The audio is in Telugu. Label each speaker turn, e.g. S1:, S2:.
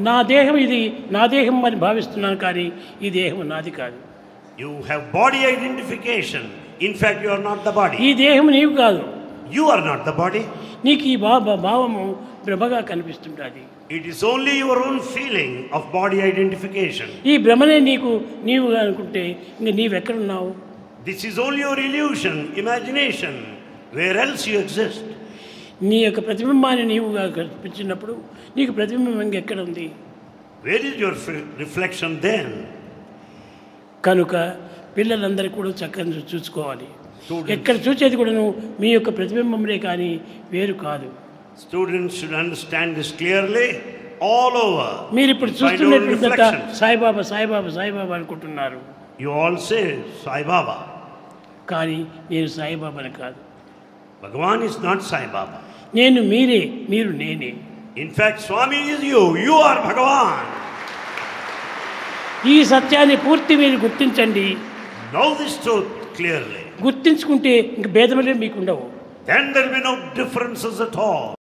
S1: నా దేహం ఇది నా దేహం అని భావిస్తున్నాను కానీ ఈ దేహం నాది కాదు.
S2: You have body identification. In fact, you are not the body.
S1: ఈ దేహం నీవు కాదు.
S2: You are not the body.
S1: నీకు ఈ భావము భ్రమగా కనిపిస్తుంటుంది.
S2: It is only your own feeling of body identification.
S1: ఈ భ్రమనే నీవు అనుకుంటే ఇంక నీవెక్కడున్నావు?
S2: This is only your illusion, imagination. Where else you exist?
S1: నీ యొక్క ప్రతిబింబాన్ని నీవుగా కల్పించినప్పుడు నీకు ప్రతిబింబం ఇంకెక్కడ ఉంది?
S2: Where is your reflection then?
S1: కనుక పిల్లలందరూ కూడా చక్కగా చూసుకోవాలి. ఎక్కడ చూసేది కూడా మీ యొక్క ప్రతిబింబంలే కానీ వేరు కాదు.
S2: Students should understand this clearly all over.
S1: మీరు ఇప్పుడు చూస్తున్నట్టు సాయిబాబా సాయిబాబా సాయిబాబా అనుకుంటున్నారు.
S2: You all say Sai Baba.
S1: కానీ నేను సాయిబాబాని కాదు.
S2: Bhagavan is not Sai Baba.
S1: నేను మీరే, మీరు నేనే.
S2: In fact, Swami is you. You are Bhagavan.
S1: ఈ సత్యాన్ని పూర్తి మీరు గుర్తించండి.
S2: Know this truth clearly.
S1: గుర్తించుకుంటే ఇంక భేదములే మీకు ఉండవు.
S2: Then there will be no differences at all.